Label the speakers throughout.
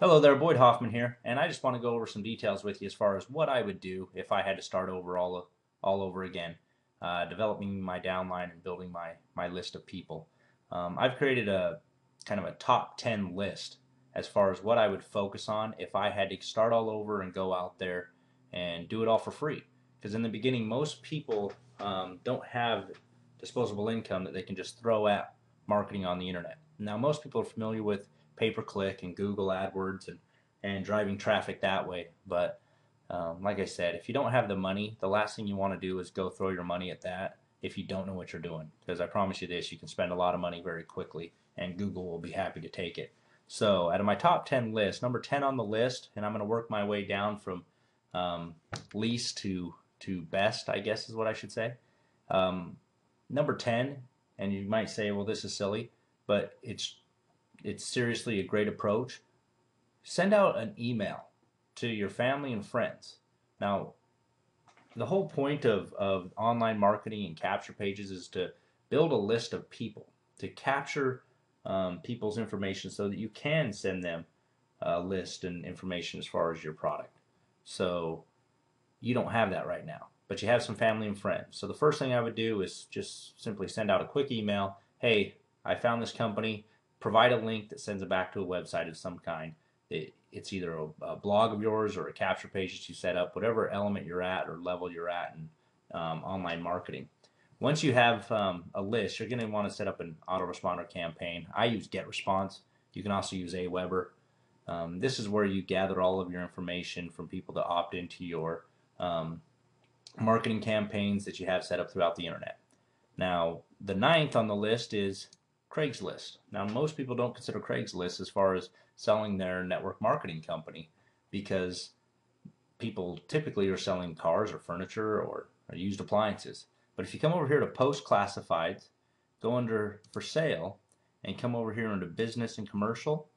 Speaker 1: Hello there, Boyd Hoffman here, and I just want to go over some details with you as far as what I would do if I had to start over all over again, developing my downline and building my list of people. I've created a kind of a top 10 list as far as what I would focus on if I had to start all over and go out there and do it all for free. Because in the beginning, most people don't have disposable income that they can just throw at marketing on the internet. Now, most people are familiar with pay-per-click and Google AdWords and driving traffic that way. But like I said, if you don't have the money, the last thing you want to do is go throw your money at that if you don't know what you're doing. Because I promise you this, you can spend a lot of money very quickly and Google will be happy to take it. So out of my top 10 list, number 10 on the list, and I'm going to work my way down from least to best, I guess is what I should say. Number 10, and you might say, well, this is silly, but it's seriously a great approach. Send out an email to your family and friends. Now, the whole point of online marketing and capture pages is to build a list of people, to capture people's information so that you can send them a list and information as far as your product. So you don't have that right now, but you have some family and friends. So the first thing I would do is just simply send out a quick email. Hey, I found this company. Provide a link that sends it back to a website of some kind. It's either a blog of yours or a capture page that you set up, whatever element you're at or level you're at in online marketing. Once you have a list, you're going to want to set up an autoresponder campaign. I use GetResponse. You can also use Aweber. This is where you gather all of your information from people that opt into your marketing campaigns that you have set up throughout the internet. Now, the ninth on the list is Craigslist. Now, most people don't consider Craigslist as far as selling their network marketing company because people typically are selling cars or furniture or used appliances. But if you come over here to post classifieds, go under for sale, and come over here into business and commercial,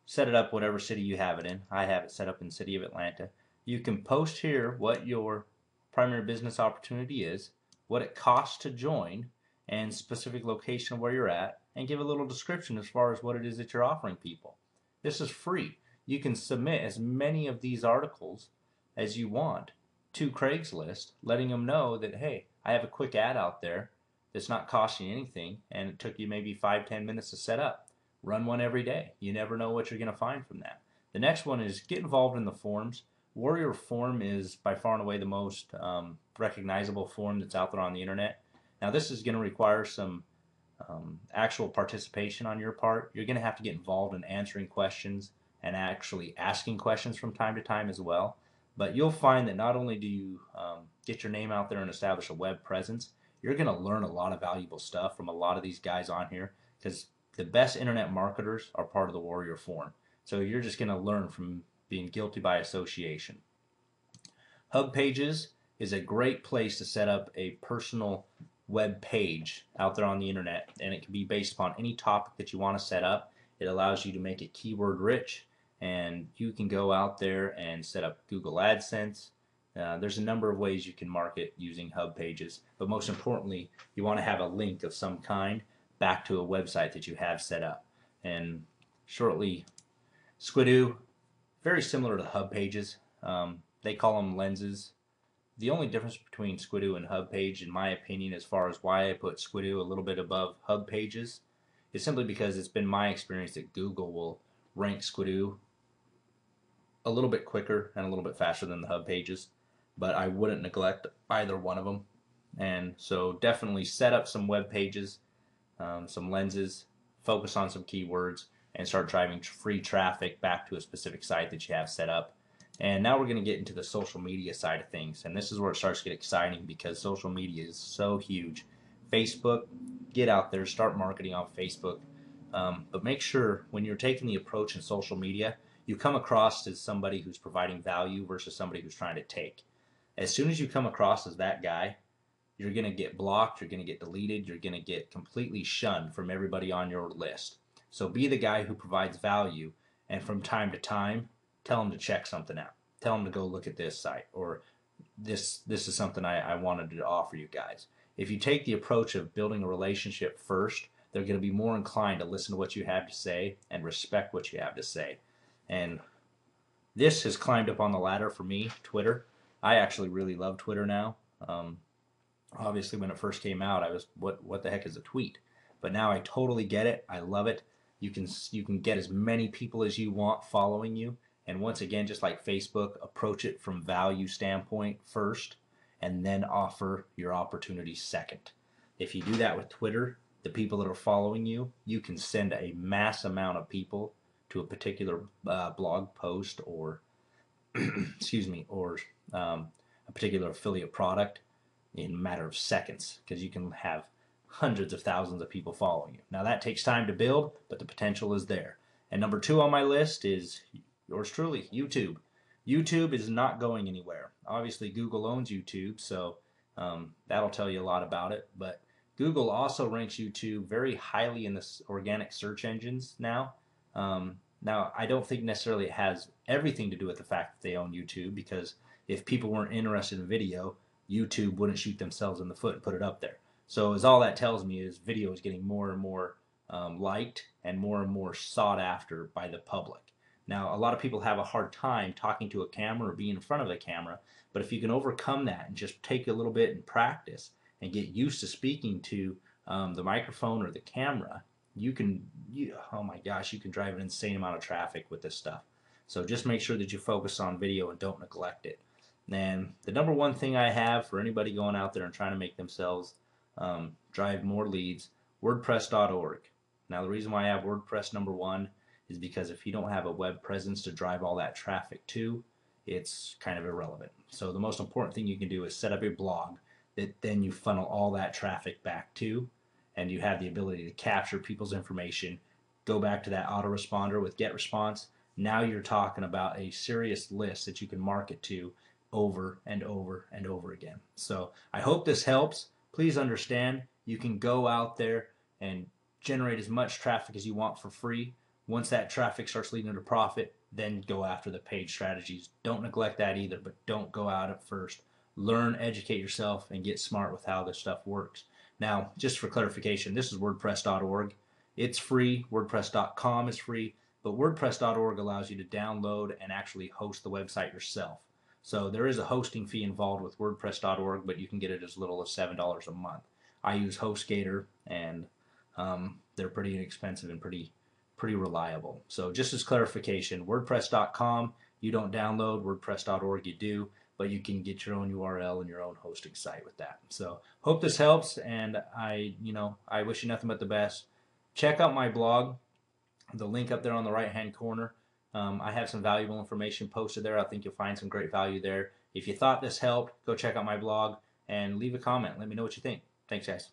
Speaker 1: set it up whatever city you have it in. I have it set up in the city of Atlanta. You can post here what your primary business opportunity is, what it costs to join, and specific location where you're at, and give a little description as far as what it is that you're offering people. This is free. You can submit as many of these articles as you want to Craigslist, letting them know that, hey, I have a quick ad out there that's not costing you anything, and it took you maybe 5-10 minutes to set up. Run one every day. You never know what you're going to find from that. The next one is get involved in the forums. Warrior Forum is by far and away the most recognizable forum that's out there on the internet. Now, this is going to require some actual participation on your part. You're going to have to get involved in answering questions and actually asking questions from time to time as well. But you'll find that not only do you get your name out there and establish a web presence, you're going to learn a lot of valuable stuff from a lot of these guys on here because the best internet marketers are part of the Warrior Forum. So you're just going to learn from being guilty by association. Hub Pages is a great place to set up a personal web page out there on the internet, and it can be based upon any topic that you want to set up. It allows you to make it keyword rich, and you can go out there and set up Google AdSense. There's a number of ways you can market using Hub Pages, but most importantly, you want to have a link of some kind back to a website that you have set up. And shortly, Squidoo, very similar to Hub Pages. They call them lenses. The only difference between Squidoo and Hub Page, in my opinion, as far as why I put Squidoo a little bit above Hub Pages, is simply because it's been my experience that Google will rank Squidoo a little bit quicker and a little bit faster than the Hub Pages, but I wouldn't neglect either one of them. And so definitely set up some web pages, some lenses, focus on some keywords, and start driving free traffic back to a specific site that you have set up. And now we're going to get into the social media side of things. And this is where it starts to get exciting because social media is so huge. Facebook, get out there, start marketing on Facebook. But make sure when you're taking the approach in social media, you come across as somebody who's providing value versus somebody who's trying to take. As soon as you come across as that guy, you're going to get blocked, you're going to get deleted, you're going to get completely shunned from everybody on your list. So be the guy who provides value, and from time to time, tell them to check something out. Tell them to go look at this site, or this is something I wanted to offer you guys. If you take the approach of building a relationship first, they're going to be more inclined to listen to what you have to say and respect what you have to say. And this has climbed up on the ladder for me, Twitter. I actually really love Twitter now. Obviously, when it first came out, I was, what the heck is a tweet? But now I totally get it. I love it. You can get as many people as you want following you. And once again, just like Facebook, approach it from value standpoint first, and then offer your opportunities second. If you do that with Twitter, the people that are following you, you can send a mass amount of people to a particular blog post or excuse me, or a particular affiliate product in a matter of seconds, because you can have hundreds of thousands of people following you. Now that takes time to build, but the potential is there. And number 2 on my list is yours truly, YouTube. YouTube is not going anywhere. Obviously, Google owns YouTube, so that'll tell you a lot about it. But Google also ranks YouTube very highly in the organic search engines now. Now, I don't think necessarily it has everything to do with the fact that they own YouTube, because if people weren't interested in video, YouTube wouldn't shoot themselves in the foot and put it up there. So as all that tells me is video is getting more and more liked and more sought after by the public. Now, a lot of people have a hard time talking to a camera or being in front of a camera, but if you can overcome that and just take a little bit and practice and get used to speaking to the microphone or the camera, oh my gosh, you can drive an insane amount of traffic with this stuff. So just make sure that you focus on video and don't neglect it. And the number one thing I have for anybody going out there and trying to make themselves drive more leads, WordPress.org. Now the reason why I have WordPress number 1 is because if you don't have a web presence to drive all that traffic to, it's kind of irrelevant. So the most important thing you can do is set up a blog that then you funnel all that traffic back to, and you have the ability to capture people's information, go back to that autoresponder with GetResponse. Now you're talking about a serious list that you can market to over and over and over again. So I hope this helps. Please understand, you can go out there and generate as much traffic as you want for free. Once that traffic starts leading to profit, then go after the paid strategies. Don't neglect that either, but don't go out at first. Learn, educate yourself, and get smart with how this stuff works. Now, just for clarification, this is WordPress.org. It's free. WordPress.com is free, but WordPress.org allows you to download and actually host the website yourself. So there is a hosting fee involved with WordPress.org, but you can get it as little as $7 a month. I use HostGator, and they're pretty inexpensive and pretty reliable. So just as clarification, WordPress.com you don't download, WordPress.org you do, but you can get your own URL and your own hosting site with that. So hope this helps, and I wish you nothing but the best. Check out my blog, the link up there on the right-hand corner. I have some valuable information posted there. I think you'll find some great value there. If you thought this helped, go check out my blog and leave a comment. Let me know what you think. Thanks, guys.